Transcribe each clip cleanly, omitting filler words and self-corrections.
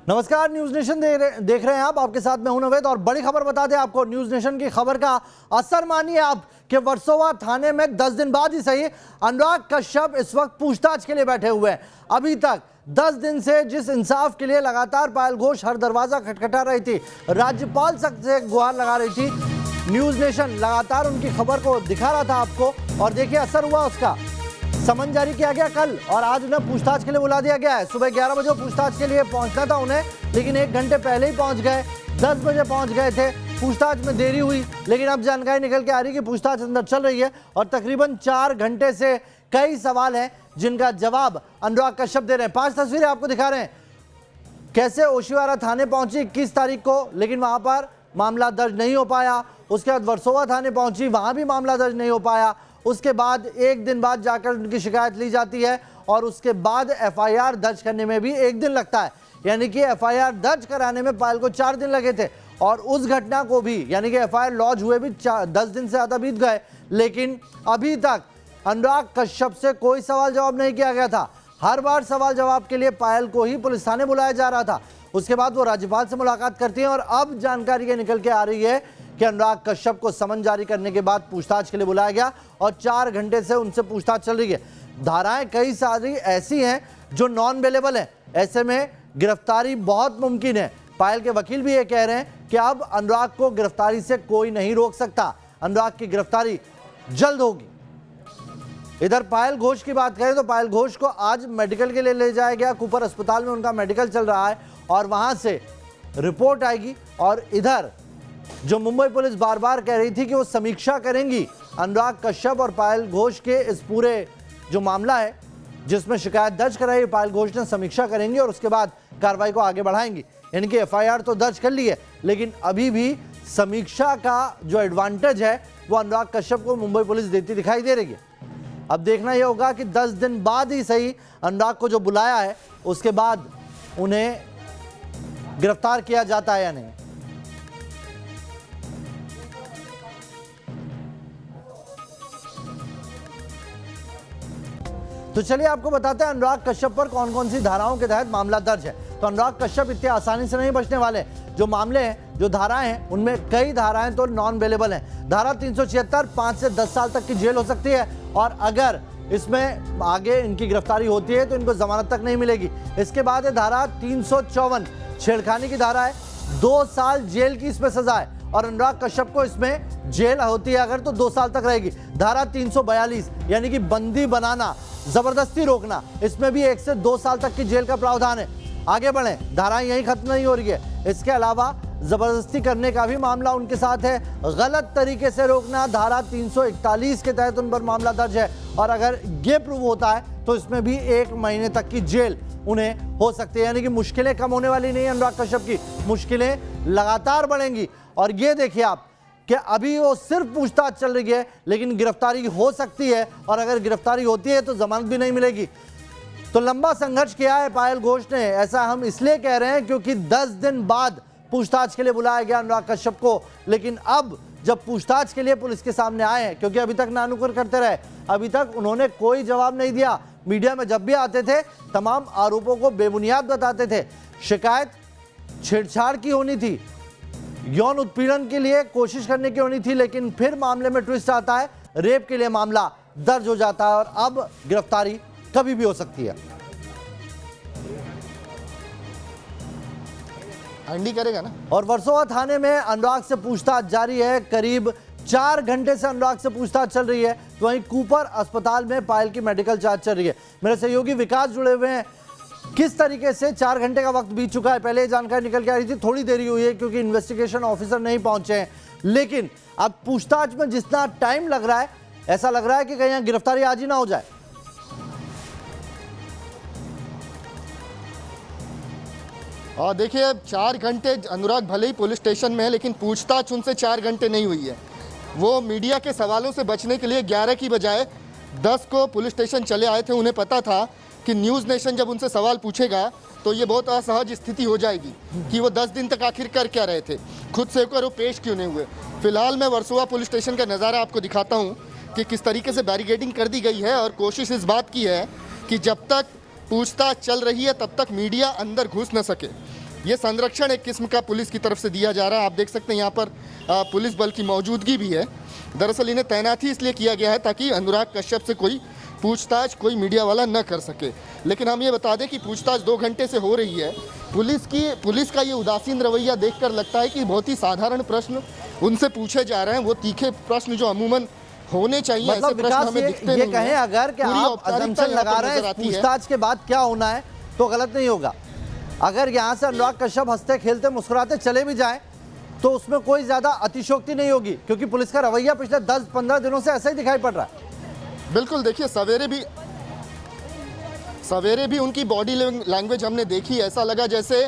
नमस्कार, news nation देख रहे हैं आप। आपके साथ मैं हूं नवेद और बड़ी खबर बता दें आपको। न्यूज नेशन की खबर का असर मानिए आप कि वर्सोवा थाने में 10 दिन बाद ही सही अनुराग कश्यप इस वक्त पूछताछ के लिए बैठे हुए हैं। अभी तक 10 दिन से जिस इंसाफ के लिए लगातार पायल घोष हर दरवाजा खटखटा रही थी, राज्यपाल तक से गुहार लगा रही थी, न्यूज नेशन लगातार उनकी खबर को दिखा रहा था आपको। और देखिए असर हुआ उसका। समन जारी किया गया कल और आज उन्हें पूछताछ के लिए बुला दिया गया है। सुबह 11 बजे पूछताछ के लिए पहुंचना था उन्हें, लेकिन 1 घंटे पहले ही पहुंच गए। 10 बजे पहुंच गए थे। पूछताछ में देरी हुई, लेकिन अब जानकारी निकल के आ रही है कि पूछताछ अंदर चल रही है और तकरीबन 4 घंटे से कई सवाल हैं जिनका जवाब अनुराग कश्यप दे रहे हैं। 5 तस्वीरें आपको दिखा रहे हैं कैसे ओशिवारा थाने पहुंची 21 तारीख को, लेकिन वहां पर मामला दर्ज नहीं हो पाया। उसके बाद वर्सोवा थाने पहुंची, वहां भी मामला दर्ज नहीं हो पाया। उसके बाद 1 दिन बाद जाकर उनकी शिकायत ली जाती है और उसके बाद एफआईआर दर्ज करने में भी 1 दिन लगता है। यानी कि एफआईआर दर्ज कराने में पायल को 4 दिन लगे थे और उस घटना को भी यानी कि एफआईआर लॉन्च हुए भी 10 दिन से ज़्यादा बीत गए, लेकिन अभी तक अनुराग कश्यप से कोई सवाल जवाब नहीं किया गया था। हर बार सवाल जवाब के लिए पायल को ही पुलिस थाने बुलाया जा रहा था। उसके बाद वो राज्यपाल से मुलाकात करती हैं और अब जानकारी ये निकल के आ रही है कि अनुराग कश्यप को समन जारी करने के बाद पूछताछ के लिए बुलाया गया और 4 घंटे से उनसे पूछताछ चल रही है। धाराएं कई सारी ऐसी हैं जो नॉन अवेलेबल हैं, ऐसे में गिरफ्तारी बहुत मुमकिन है। पायल के वकील भी ये कह रहे हैं कि अब अनुराग को गिरफ्तारी से कोई नहीं रोक सकता, अनुराग की गिरफ्तारी जल्द होगी। इधर पायल घोष की बात करें तो पायल घोष को आज मेडिकल के लिए ले जाया गया। कूपर अस्पताल में उनका मेडिकल चल रहा है और वहां से रिपोर्ट आएगी। और इधर जो मुंबई पुलिस बार बार कह रही थी कि वो समीक्षा करेंगी अनुराग कश्यप और पायल घोष के इस पूरे जो मामला है जिसमें शिकायत दर्ज कराई, पायल घोष ने समीक्षा करेंगी और उसके बाद कार्रवाई को आगे बढ़ाएंगी। यानी कि एफआईआर तो दर्ज कर ली है, लेकिन अभी भी समीक्षा का जो एडवांटेज है वो अनुराग कश्यप को मुंबई पुलिस देती दिखाई दे रही है। अब देखना यह होगा कि 10 दिन बाद ही सही अनुराग को जो बुलाया है उसके बाद उन्हें गिरफ्तार किया जाता है या नहीं। तो चलिए आपको बताते हैं अनुराग कश्यप पर कौन कौन सी धाराओं के तहत मामला दर्ज है। तो अनुराग कश्यप इतने आसानी से नहीं बचने वाले। जो मामले हैं, जो धाराएं हैं, उनमें कई धाराएं तो नॉन अवेलेबल हैं। धारा 376 5 से 10 साल तक की जेल हो सकती है और अगर इसमें आगे इनकी गिरफ्तारी होती है तो इनको जमानत तक नहीं मिलेगी। इसके बाद है धारा 354 छेड़खानी की धारा है, 2 साल जेल की इसमें सजा है और अनुराग कश्यप को इसमें जेल होती है अगर तो 2 साल तक रहेगी। धारा 342 यानी कि बंदी बनाना, जबरदस्ती रोकना, इसमें भी 1 से 2 साल तक की जेल का प्रावधान है। आगे बढ़े, धाराएं यही खत्म नहीं हो रही है। इसके अलावा जबरदस्ती करने का भी मामला उनके साथ है। गलत तरीके से रोकना, धारा 341 के तहत उन पर मामला दर्ज है और अगर ये प्रूव होता है तो इसमें भी 1 महीने तक की जेल उन्हें हो सकती है। यानी कि मुश्किलें कम होने वाली नहीं है अनुराग कश्यप की, मुश्किलें लगातार बढ़ेंगी। और ये देखिए आप कि अभी वो सिर्फ पूछताछ चल रही है, लेकिन गिरफ्तारी हो सकती है और अगर गिरफ्तारी होती है तो जमानत भी नहीं मिलेगी। तो लंबा संघर्ष किया है पायल घोष ने। ऐसा हम इसलिए कह रहे हैं क्योंकि 10 दिन बाद पूछताछ के लिए बुलाया गया अनुराग कश्यप को, लेकिन अब जब पूछताछ के लिए पुलिस के सामने आए हैं, क्योंकि अभी तक नानुकुर करते रहे, अभी तक उन्होंने कोई जवाब नहीं दिया। मीडिया में जब भी आते थे तमाम आरोपों को बेबुनियाद बताते थे। शिकायत छेड़छाड़ की होनी थी, यौन उत्पीड़न के लिए कोशिश करने की होनी थी, लेकिन फिर मामले में ट्विस्ट आता है, रेप के लिए मामला दर्ज हो जाता है और अब गिरफ्तारी कभी भी हो सकती है। एंडी करेगा ना। और वर्सोवा थाने में अनुराग से पूछताछ जारी है। करीब 4 घंटे से अनुराग से पूछताछ चल रही है। तो वहीं कूपर अस्पताल में पायल की मेडिकल जांच चल रही है। मेरे सहयोगी विकास जुड़े हुए हैं। किस तरीके से 4 घंटे का वक्त बीत चुका है? पहले जानकारी निकल के आ रही थी, थोड़ी देरी हुई है क्योंकि इन्वेस्टिगेशन ऑफिसर नहीं पहुंचे हैं, लेकिन अब पूछताछ में जितना टाइम लग रहा है, ऐसा लग रहा है कि कहीं यहाँ गिरफ्तारी आज ही ना हो जाए। और देखिए अब 4 घंटे अनुराग भले ही पुलिस स्टेशन में है, लेकिन पूछताछ उनसे 4 घंटे नहीं हुई है। वो मीडिया के सवालों से बचने के लिए 11 की बजाय 10 को पुलिस स्टेशन चले आए थे। उन्हें पता था कि न्यूज़ नेशन जब उनसे सवाल पूछेगा तो ये बहुत असहज स्थिति हो जाएगी कि वो 10 दिन तक आखिर कर क्या रहे थे, खुद से होकर वो पेश क्यों नहीं हुए। फिलहाल मैं वर्सोवा पुलिस स्टेशन का नज़ारा आपको दिखाता हूँ कि किस तरीके से बैरिकेडिंग कर दी गई है और कोशिश इस बात की है कि जब तक पूछताछ चल रही है तब तक मीडिया अंदर घुस न सके। ये संरक्षण एक किस्म का पुलिस की तरफ से दिया जा रहा है। आप देख सकते हैं यहाँ पर पुलिस बल की मौजूदगी भी है। दरअसल इन्हें तैनाती इसलिए किया गया है ताकि अनुराग कश्यप से कोई पूछताछ कोई मीडिया वाला न कर सके। लेकिन हम ये बता दें कि पूछताछ 2 घंटे से हो रही है। पुलिस का ये उदासीन रवैया देखकर लगता है कि बहुत ही साधारण प्रश्न उनसे पूछे जा रहे हैं, वो तीखे प्रश्न जो अमूमन होने चाहिए। ऐसे मतलब प्रश्न विकास हमें दिखते ये नहीं कहें हैं। अगर कि पूरी आप औपचारिकता assumption यहाँ लगा पर रहे नजर हैं आती है। पूछताछ के बाद क्या होना है तो गलत नहीं होगा। अगर यहाँ से अनुराग कश्यप हंसते खेलते मुस्कुराते चले भी जाएं तो उसमें कोई ज्यादा अतिशोक्ति नहीं होगी, क्योंकि पुलिस का रवैया पिछले 10-15 दिनों से ऐसा ही दिखाई पड़ रहा है। बिल्कुल, देखिए सवेरे भी उनकी बॉडी लैंग्वेज हमने देखी। ऐसा लगा जैसे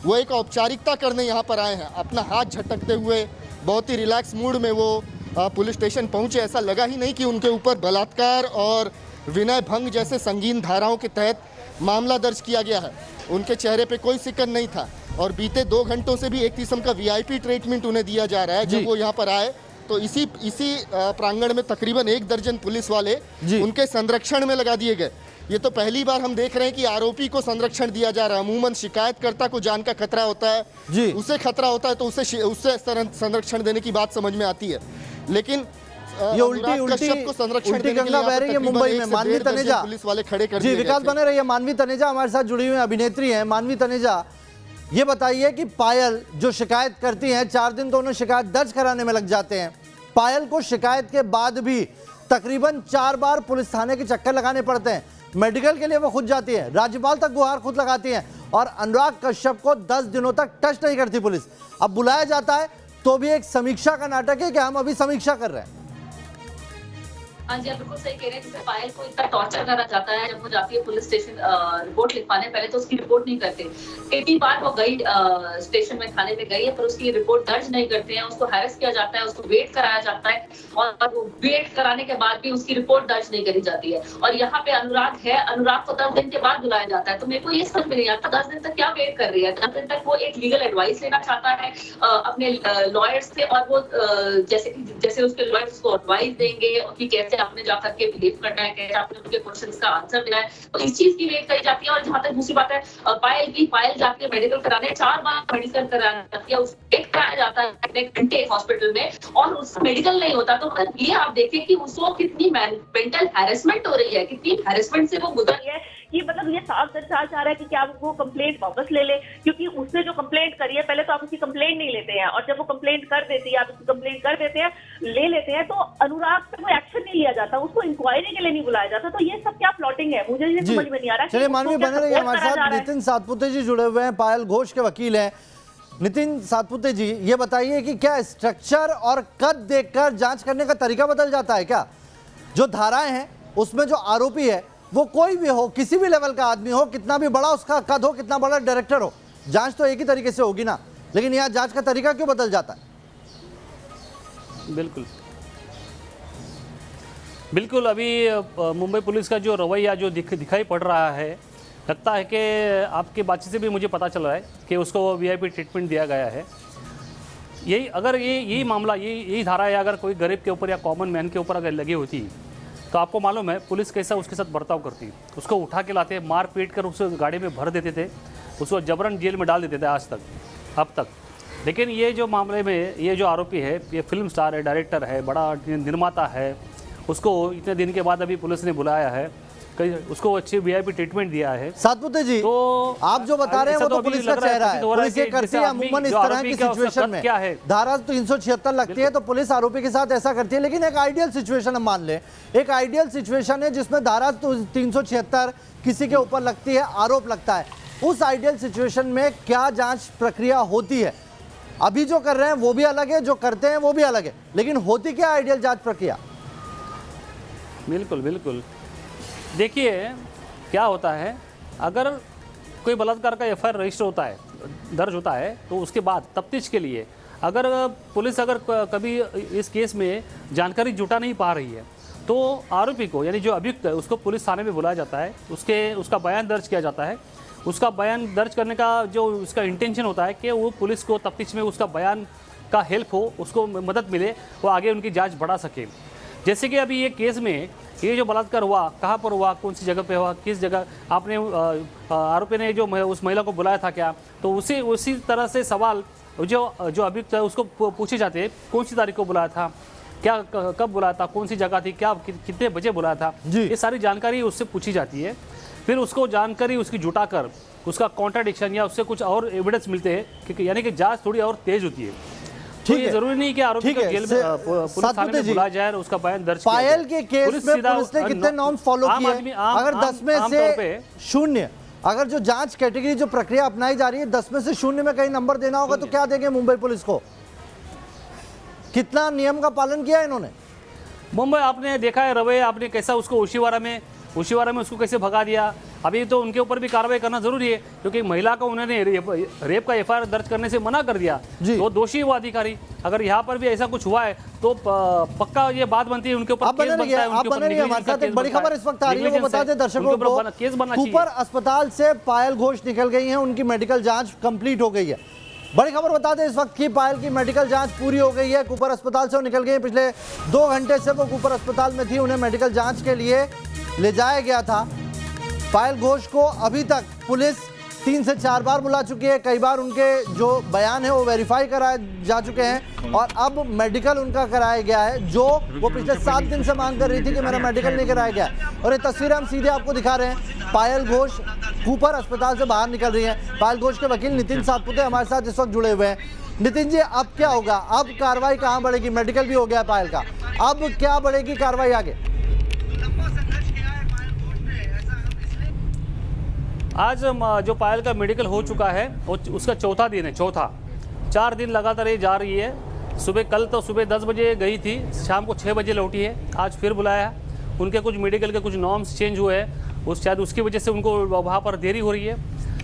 वो एक औपचारिकता करने यहाँ पर आए हैं, अपना हाथ झटकते हुए बहुत ही रिलैक्स मूड में वो पुलिस स्टेशन पहुँचे। ऐसा लगा ही नहीं कि उनके ऊपर बलात्कार और विनय भंग जैसे संगीन धाराओं के तहत मामला दर्ज किया गया है। उनके चेहरे पे कोई सिकन नहीं था और बीते 2 घंटों से भी एक किस्म का VIP ट्रीटमेंट उन्हें दिया जा रहा है। जब वो यहाँ पर आए तो इसी प्रांगण में तकरीबन 1 दर्जन पुलिस वाले उनके संरक्षण में लगा दिए गए। ये तो पहली बार हम देख रहे हैं कि आरोपी को संरक्षण दिया जा रहा है। अमूमन शिकायतकर्ता को जान का खतरा होता है, उसे खतरा होता है तो उससे संरक्षण देने की बात समझ में आती है। लेकिन ये उल्टी गंगा बह रही है मुंबई में। मानवी तनेजा पुलिस वाले खड़े कर जी, विकास बने रही है। मानवी तनेजा हमारे साथ जुड़ी हुई अभिनेत्री हैं। मानवी तनेजा, ये बताइए कि पायल जो शिकायत करती हैं, 4 दिन तो उन्हें शिकायत दर्ज कराने में लग जाते हैं। पायल को शिकायत के बाद भी तकरीबन 4 बार पुलिस थाने के चक्कर लगाने पड़ते हैं। मेडिकल के लिए वो खुद जाती है, राज्यपाल तक गुहार खुद लगाती हैं और अनुराग कश्यप को 10 दिनों तक टच नहीं करती पुलिस। अब बुलाया जाता है तो भी एक समीक्षा का नाटक है कि हम अभी समीक्षा कर रहे हैं। हाँ जी, आप बिल्कुल सही कह रहे हैं। जैसे पायल को इतना टॉर्चर करा जाता है जब वो जाती है पुलिस स्टेशन रिपोर्ट लिखवाने, पहले तो उसकी रिपोर्ट नहीं करते। 80 बार वो गई स्टेशन में, थाने में गई है, पर उसकी रिपोर्ट दर्ज नहीं करते हैं। उसको हैरेस किया जाता है, उसको वेट कराया जाता है और वेट कराने के बाद भी उसकी रिपोर्ट दर्ज नहीं करी जाती है। और यहाँ पे अनुराग है, अनुराग को 10 दिन के बाद बुलाया जाता है। तो मेरे को ये समझ में नहीं आता 10 दिन तक क्या वेट कर रही है। 10 दिन तक वो एक लीगल एडवाइस लेना चाहता है अपने लॉयर्स से, और वो जैसे उसके लॉयर्स उसको एडवाइस देंगे कि कैसे आपने जाकर के बिहेव करना है, कैसे आपने उनके क्वेश्चंस का आंसर देना है। तो इस चीज की वेट करी जाती है। और जहां तक दूसरी बात है पायल जाती है मेडिकल कराने, 4 बार मेडिकल कराने जाती है, उसको वेट कराया जाता है घंटे हॉस्पिटल में और उस मेडिकल नहीं होता। तो ये आप देखें कि उसको कितनी मेंटल हैरेसमेंट हो रही है, कितनी हैरेसमेंट से वो गुजर रही है। कि मतलब ये साफ दर्शाया जा रहा है कि क्या वो कंप्लेंट वापस ले ले, क्योंकि उसने जो कंप्लेंट करी है, पहले तो आप उसकी कंप्लेंट नहीं लेते हैं और जब वो कंप्लेंट कर देती है, आप उसकी कंप्लेंट कर देते हैं, ले लेते हैं, तो अनुराग पे कोई एक्शन नहीं लिया जाता, उसको इंक्वायरी के लिए नहीं बुलाया जाता। तो ये सब क्या प्लॉटिंग है, मुझे ये समझ में नहीं आ रहा। चलिए मानवी बने रहिए हमारे साथ। नितिन सातपुते जी जुड़े हुए हैं, पायल घोष के वकील हैं। नितिन सातपुते जी, ये बताइए कि क्या स्ट्रक्चर और कद देखकर जांच करने का तरीका बदल जाता है क्या? जो धाराएं हैं उसमें जो आरोपी है वो कोई भी हो, किसी भी लेवल का आदमी हो, कितना भी बड़ा उसका कद हो, कितना बड़ा डायरेक्टर हो, जांच तो एक ही तरीके से होगी ना। लेकिन यहाँ जांच का तरीका क्यों बदल जाता है? बिल्कुल अभी मुंबई पुलिस का जो रवैया जो दिखाई पड़ रहा है, लगता है कि आपकी बातचीत से भी मुझे पता चल रहा है कि उसको VIP ट्रीटमेंट दिया गया है। यही अगर यही मामला यही धारा है अगर कोई गरीब के ऊपर या कॉमन मैन के ऊपर अगर लगी होती तो आपको मालूम है पुलिस कैसा उसके साथ बर्ताव करती। उसको उठा के लाते, मार पीट कर उसे गाड़ी में भर देते थे, उसको जबरन जेल में डाल देते थे अब तक। लेकिन ये जो मामले में ये जो आरोपी है, ये फिल्म स्टार है, डायरेक्टर है, बड़ा निर्माता है, उसको इतने दिन के बाद अभी पुलिस ने बुलाया है, उसको अच्छी VIP ट्रीटमेंट दिया है। सातपुते जी, तो आप जो बता रहे हैं वो तो पुलिस का चेहरा है। पुलिस ये करती है अमूमन इस तरह की सिचुएशन में। धारा 376 लगती है तो पुलिस आरोपी के साथ ऐसा करती है। लेकिन एक आइडियल सिचुएशन हम मान लें, एक आइडियल सिचुएशन है जिसमें धारा 376 किसी के ऊपर लगती है, आरोप लगता है। उस आइडियल सिचुएशन में क्या जांच प्रक्रिया होती है? अभी जो कर रहे हैं वो भी अलग है, जो करते हैं वो भी अलग है, लेकिन होती क्या आइडियल जांच प्रक्रिया? बिल्कुल देखिए क्या होता है, अगर कोई बलात्कार का FIR रजिस्टर होता है, दर्ज होता है, तो उसके बाद तफ्तीश के लिए अगर पुलिस अगर कभी इस केस में जानकारी जुटा नहीं पा रही है तो आरोपी को, यानी जो अभियुक्त है, उसको पुलिस थाने में बुलाया जाता है, उसका बयान दर्ज किया जाता है। उसका बयान दर्ज करने का जो उसका इंटेंशन होता है कि वो पुलिस को तफ्तीश में उसका बयान का हेल्प हो, उसको मदद मिले, वो आगे उनकी जाँच बढ़ा सके। जैसे कि अभी ये केस में ये जो बलात्कार हुआ, कहाँ पर हुआ, कौन सी जगह पे हुआ, किस जगह आपने आरोपी ने जो उस महिला को बुलाया था क्या, तो उसी तरह से सवाल जो अभियुक्त है उसको पूछे जाते हैं, कौन सी तारीख को बुलाया था, क्या कब बुलाया था, कौन सी जगह थी, क्या कितने बजे बुलाया था, ये सारी जानकारी उससे पूछी जाती है। फिर उसको जानकारी उसकी जुटाकर उसका कॉन्ट्राडिक्शन या उससे कुछ और एविडेंस मिलते हैं, क्योंकि यानी कि जांच थोड़ी और तेज होती है। तो ये जरूरी नहीं कि आरोपी को जेल में पुलिस थाने में बुलाया जाए और उसका बयान दर्ज किया जाए। पायल के केस में पुलिस ने कितने नॉर्म्स फॉलो किए? अगर 10 में से 0, अगर जो जांच कैटेगरी जो प्रक्रिया अपनाई जा रही है 10 में से 0 में कहीं नंबर देना होगा तो क्या देंगे मुंबई पुलिस को? कितना नियम का पालन किया इन्होंने? मुंबई आपने देखा है रवैया, आपने कैसा उसको ओशिवारा में उसको कैसे भगा दिया। अभी तो उनके ऊपर भी कार्रवाई करना जरूरी है, क्योंकि महिला को उन्होंने रेप का एफआईआर दर्ज करने से मना कर दिया, तो दोषी हुआ अधिकारी। अगर यहाँ पर भी ऐसा कुछ हुआ है तो पक्का ये बात बनती है, उनके ऊपर केस बनता है। हमारे साथ एक बड़ी खबर इस वक्त आ रही है, वो बता दें दर्शकों को, केस बनना चाहिए। कूपर अस्पताल से पायल घोष निकल गई हैं, उनकी मेडिकल जांच कंप्लीट हो गई है। बड़ी खबर बता दें इस वक्त की पायल की मेडिकल जांच पूरी हो गई है, कूपर अस्पताल से वो निकल गई। पिछले 2 घंटे से वो कूपर अस्पताल में थी, उन्हें मेडिकल जांच के लिए ले जाया गया था। पायल घोष को अभी तक पुलिस 3 से 4 बार बुला चुकी है, कई बार उनके जो बयान है वो वेरीफाई कराए जा चुके हैं और अब मेडिकल उनका कराया गया है, जो वो पिछले 7 दिन से मांग कर रही थी कि मेरा मेडिकल नहीं कराया गया। और ये तस्वीरें हम सीधे आपको दिखा रहे हैं, पायल घोष कूपर अस्पताल से बाहर निकल रही है। पायल घोष के वकील नितिन सातपुते हमारे साथ इस वक्त जुड़े हुए हैं। नितिन जी, अब क्या होगा? अब कार्रवाई कहाँ बढ़ेगी? मेडिकल भी हो गया पायल का, अब क्या बढ़ेगी कार्रवाई आगे? आज जो पायल का मेडिकल हो चुका है वो उसका चौथा दिन है, 4 दिन लगातार ये जा रही है। कल तो सुबह 10 बजे गई थी, शाम को 6 बजे लौटी है। आज फिर बुलाया, उनके कुछ मेडिकल के कुछ नॉर्म्स चेंज हुए हैं, शायद उसकी वजह से उनको वहाँ पर देरी हो रही है।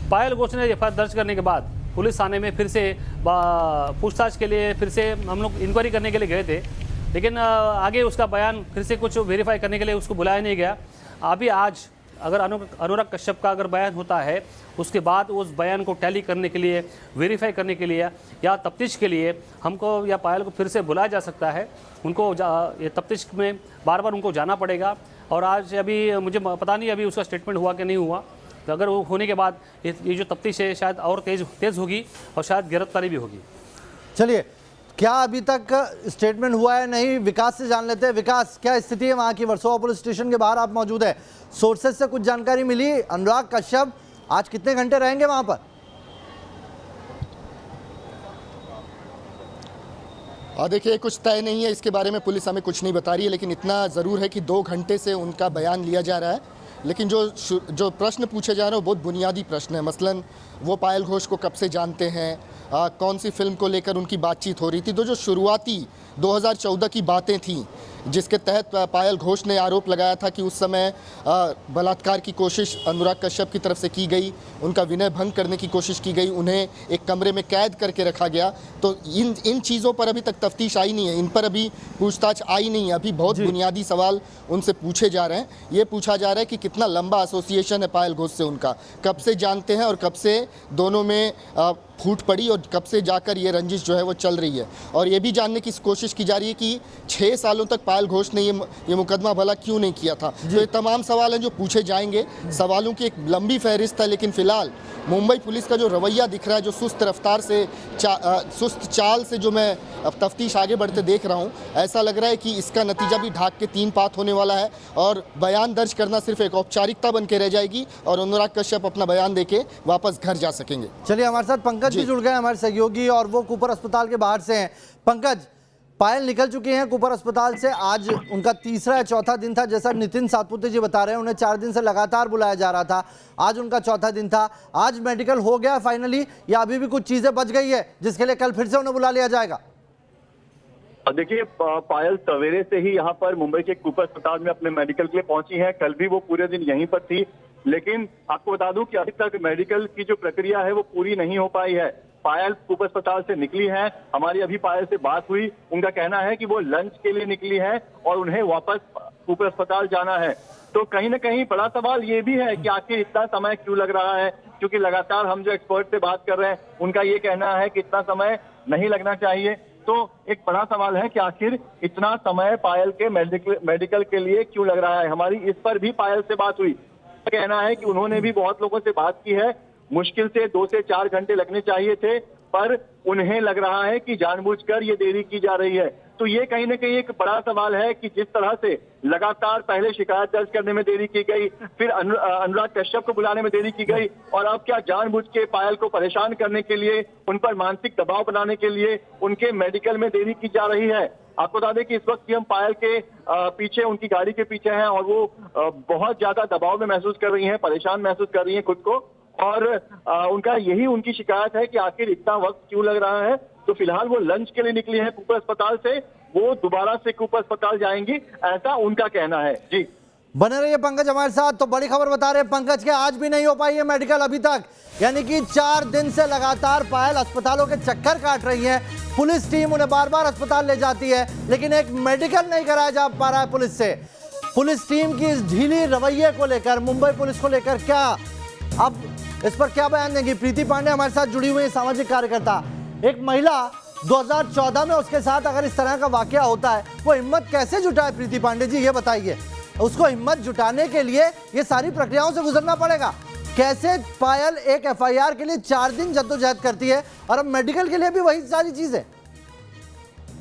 पायल घोष ने एफआईआर दर्ज करने के बाद पुलिस थाने में फिर से पूछताछ के लिए फिर से हम लोग इंक्वायरी करने के लिए गए थे, लेकिन आगे उसका बयान फिर से कुछ वेरीफाई करने के लिए उसको बुलाया नहीं गया। अभी आज अगर अनुराग कश्यप का अगर बयान होता है, उसके बाद उस बयान को टैली करने के लिए, वेरीफाई करने के लिए या तफ्तीश के लिए हमको या पायल को फिर से बुलाया जा सकता है। उनको ये तफ्तीश में बार बार उनको जाना पड़ेगा। और आज अभी मुझे पता नहीं अभी उसका स्टेटमेंट हुआ कि नहीं हुआ, तो अगर वो होने के बाद ये जो तफ्तीश है शायद और तेज़ होगी और शायद गिरफ्तारी भी होगी। चलिए, क्या अभी तक स्टेटमेंट हुआ है नहीं, विकास से जान लेते हैं। विकास, क्या स्थिति है वहाँ की? वर्सोवा पुलिस स्टेशन के बाहर आप मौजूद है, सोर्सेज से कुछ जानकारी मिली? अनुराग कश्यप आज कितने घंटे रहेंगे वहाँ पर? देखिए, कुछ तय नहीं है इसके बारे में, पुलिस हमें कुछ नहीं बता रही है, लेकिन इतना ज़रूर है कि 2 घंटे से उनका बयान लिया जा रहा है। लेकिन जो प्रश्न पूछे जा रहे हैं वो बहुत बुनियादी प्रश्न है। मसलन वो पायल घोष को कब से जानते हैं, कौन सी फिल्म को लेकर उनकी बातचीत हो रही थी। तो जो शुरुआती 2014 की बातें थीं, जिसके तहत पायल घोष ने आरोप लगाया था कि उस समय बलात्कार की कोशिश अनुराग कश्यप की तरफ से की गई, उनका विनय भंग करने की कोशिश की गई, उन्हें एक कमरे में कैद करके रखा गया। तो इन चीज़ों पर अभी तक तफ्तीश आई नहीं है, इन पर अभी पूछताछ आई नहीं है। अभी बहुत बुनियादी सवाल उनसे पूछे जा रहे हैं। ये पूछा जा रहा है कि कितना लंबा एसोसिएशन है पायल घोष से उनका, कब से जानते हैं और कब से दोनों में फूट पड़ी और कब से जाकर ये रंजिश जो है वो चल रही है। और ये भी जानने की कोशिश की जा रही है कि 6 सालों तक पायल घोष ने ये मुकदमा भला क्यों नहीं किया था। तो ये तमाम सवाल हैं जो पूछे जाएंगे। सवालों की एक लंबी फहरिस्त है, लेकिन फिलहाल मुंबई पुलिस का जो रवैया दिख रहा है, जो सुस्त रफ्तार से सुस्त चाल से जो मैं अब तफ्तीश आगे बढ़ते देख रहा हूँ, ऐसा लग रहा है कि इसका नतीजा भी ढाक के 3 पात होने वाला है और बयान दर्ज करना सिर्फ एक औपचारिकता बन के रह जाएगी और अनुराग कश्यप अपना बयान देके वापस घर जा सकेंगे। चलिए, हमारे साथ पंकज भी जुड़ गए, हमारे सहयोगी, और वो कूपर अस्पताल के बाहर से हैं। पंकज, पायल निकल चुकी हैं कूपर अस्पताल से, आज उनका तीसरा या चौथा दिन था। जैसा नितिन सातपुते जी बता रहे हैं, उन्हें 4 दिन से लगातार बुलाया जा रहा था, आज उनका चौथा दिन था। आज मेडिकल हो गया फाइनली, या अभी भी कुछ चीजें बच गई है जिसके लिए कल फिर से उन्हें बुला लिया जाएगा? देखिए, पायल सवेरे से ही यहाँ पर मुंबई के कूपर अस्पताल में अपने मेडिकल के लिए पहुंची है। कल भी वो पूरे दिन यहीं पर थी, लेकिन आपको बता दूं कि अभी तक मेडिकल की जो प्रक्रिया है वो पूरी नहीं हो पाई है। पायल कूपर अस्पताल से निकली है, हमारी अभी पायल से बात हुई, उनका कहना है कि वो लंच के लिए निकली है और उन्हें वापस कूपर अस्पताल जाना है। तो कहीं ना कहीं बड़ा सवाल ये भी है कि आखिर इतना समय क्यों लग रहा है, क्योंकि लगातार हम जो एक्सपर्ट से बात कर रहे हैं उनका ये कहना है कि इतना समय नहीं लगना चाहिए। तो एक बड़ा सवाल है कि आखिर इतना समय पायल के मेडिकल के लिए क्यों लग रहा है। हमारी इस पर भी पायल से बात हुई, कहना है कि उन्होंने भी बहुत लोगों से बात की है, मुश्किल से 2 से 4 घंटे लगने चाहिए थे, पर उन्हें लग रहा है कि जानबूझकर ये देरी की जा रही है। तो ये कहीं ना कहीं एक बड़ा सवाल है कि जिस तरह से लगातार पहले शिकायत दर्ज करने में देरी की गई, फिर अनुराग कश्यप को बुलाने में देरी की गई, और अब क्या जानबूझ के पायल को परेशान करने के लिए, उन पर मानसिक दबाव बनाने के लिए उनके मेडिकल में देरी की जा रही है। आपको बता दें कि इस वक्त हम पायल के पीछे, उनकी गाड़ी के पीछे हैं और वो बहुत ज्यादा दबाव में महसूस कर रही हैं, परेशान महसूस कर रही हैं खुद को, और उनकी शिकायत है कि आखिर इतना वक्त क्यों लग रहा है। तो फिलहाल वो लंच के लिए निकली हैं कूपर अस्पताल से, वो दोबारा से कूपर अस्पताल जाएंगी, ऐसा उनका कहना है। जी बने रहिए पंकज हमारे साथ। तो बड़ी खबर बता रहे हैं पंकज के आज भी नहीं हो पाई है मेडिकल अभी तक, यानी कि 4 दिन से लगातार पायल अस्पतालों के चक्कर काट रही है। पुलिस टीम उन्हें बार बार अस्पताल ले जाती है, लेकिन एक मेडिकल नहीं कराया जा पा रहा है पुलिस से। पुलिस टीम की इस ढीली रवैये को लेकर, मुंबई पुलिस को लेकर क्या अब इस पर क्या बयान देंगी? प्रीति पांडे हमारे साथ जुड़ी हुई है, सामाजिक कार्यकर्ता। एक महिला 2014 में उसके साथ अगर इस तरह का वाकया होता है, वो हिम्मत कैसे जुटाए? प्रीति पांडे जी ये बताइए, उसको हिम्मत जुटाने के लिए ये सारी प्रक्रियाओं से गुजरना पड़ेगा। कैसे पायल एक एफआईआर के लिए 4 दिन जद्दोजहद करती है और अब मेडिकल के लिए भी वही सारी चीजें?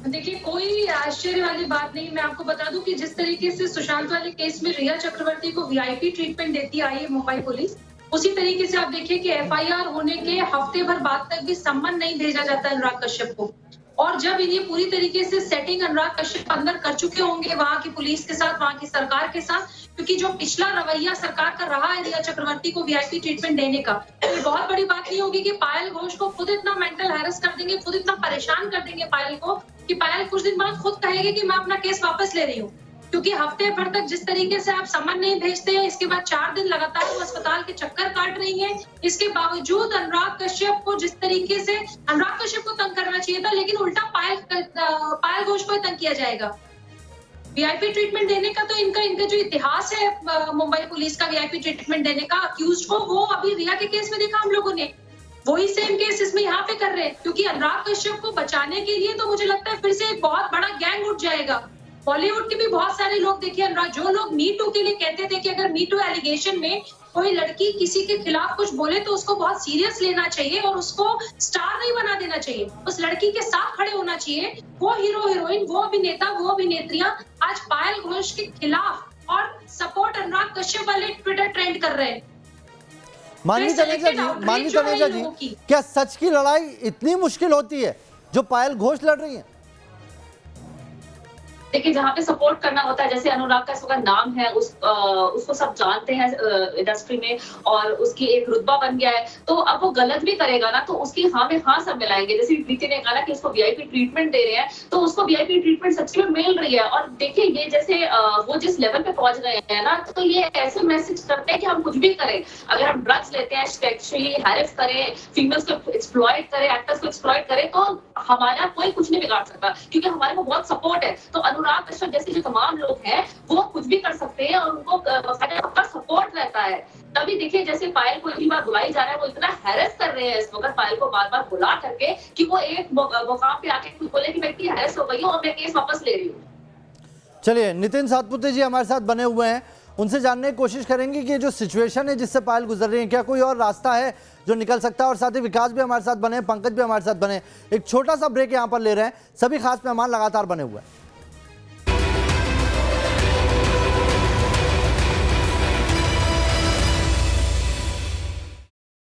देखिए, कोई आश्चर्य वाली बात नहीं। मैं आपको बता दूं कि जिस तरीके से सुशांत वाले केस में रिया चक्रवर्ती को वीआईपी ट्रीटमेंट देती आई है मुंबई पुलिस, उसी तरीके से आप देखिए कि एफआईआर होने के हफ्ते भर बाद तक भी सम्मन नहीं भेजा जाता अनुराग कश्यप को। और जब इन्हें पूरी तरीके से सेटिंग अनुराग कश्यप अंदर कर चुके होंगे वहां की पुलिस के साथ, वहां की सरकार के साथ, क्योंकि जो पिछला रवैया सरकार का रहा है रिया चक्रवर्ती को वीआईपी ट्रीटमेंट देने का, तो बहुत बड़ी बात नहीं होगी कि पायल घोष को खुद इतना मेंटल हैरेस कर देंगे, खुद इतना परेशान कर देंगे पायल को, कि पायल कुछ दिन बाद खुद कहेगी कि मैं अपना केस वापस ले रही हूँ। क्योंकि हफ्ते भर तक जिस तरीके से आप सम्मन नहीं भेजते हैं, इसके बाद 4 दिन लगातार वो अस्पताल के चक्कर काट रही हैं, इसके बावजूद अनुराग कश्यप को जिस तरीके से अनुराग कश्यप को तंग करना चाहिए था, लेकिन उल्टा पायल घोष को तंग किया जाएगा। वीआईपी ट्रीटमेंट देने का तो इनका जो इतिहास है मुंबई पुलिस का वीआईपी ट्रीटमेंट देने का अक्यूज को, वो अभी रिया के केस में देखा हम लोगों ने, वही सेम केस इसमें यहाँ पे कर रहे हैं। क्योंकि अनुराग कश्यप को बचाने के लिए तो मुझे लगता है फिर से एक बहुत बड़ा गैंग उठ जाएगा। बॉलीवुड के भी बहुत सारे लोग देखिए अनुराग, जो लोग मी टू के लिए कहते थे कि अगर मी टू एलिगेशन में कोई लड़की किसी के खिलाफ कुछ बोले तो उसको बहुत सीरियस लेना चाहिए और उसको स्टार नहीं बना देना चाहिए, उस लड़की के साथ खड़े होना चाहिए। वो हीरो हीरोइन, वो अभिनेता, वो अभिनेत्रियां आज पायल घोष के खिलाफ और सपोर्ट अनुराग कश्यप वाले ट्विटर ट्रेंड कर रहे हैं। मानवी तनेजा जी, क्या सच की लड़ाई इतनी मुश्किल होती है जो पायल घोष लड़ रही है? देखिए, जहाँ पे सपोर्ट करना होता है, जैसे अनुराग का इसका नाम है, उसको सब जानते हैं इंडस्ट्री में और उसकी एक रुतबा बन गया है, तो अब वो गलत भी करेगा ना तो उसकी हाँ में हाँ सब मिलाएंगे। जैसे प्रीति ने कहा ना कि उसको वीआईपी ट्रीटमेंट दे रहे हैं, तो उसको वीआईपी ट्रीटमेंट सच्ची में मिल रही है। और देखिए, ये जैसे वो जिस लेवल पे पहुंच गए हैं ना, तो ये ऐसे मैसेज करते हैं कि हम कुछ भी करें, अगर हम ड्रग्स लेते हैं, सेक्सुअली हैरेस करें, फीमेल्स को एक्सप्लॉइट करें, एक्टर्स को एक्सप्लॉइट करें, तो हमारा कोई कुछ नहीं बिगाड़ सकता, क्योंकि हमारे को बहुत सपोर्ट है। तो अनुराग कश्यप जैसे जो तमाम लोग हैं वो कुछ भी कर सकते हैं और उनको सबका सपोर्ट रहता है। तभी देखिए, जैसे पायल को इतनी बार बुलाई जा रहा है, वो इतना हैरेस कर रहे हैं इस वक्त पायल को बार बार बुला करके कि वो एक मुकाम पे आके बोले कि मैं इतनी हैरेस हो गई हूँ और मैं केस वापस ले रही हूँ। चलिए, नितिन सातपुते जी हमारे साथ बने हुए हैं, उनसे जानने की कोशिश करेंगे कि जो सिचुएशन है जिससे पायल गुजर रही है, क्या कोई और रास्ता है जो निकल सकता है? और साथ ही विकास भी हमारे साथ बने, पंकज भी हमारे साथ बने। एक छोटा सा ब्रेक यहाँ पर ले रहे हैं, सभी खास मेहमान लगातार बने हुए हैं।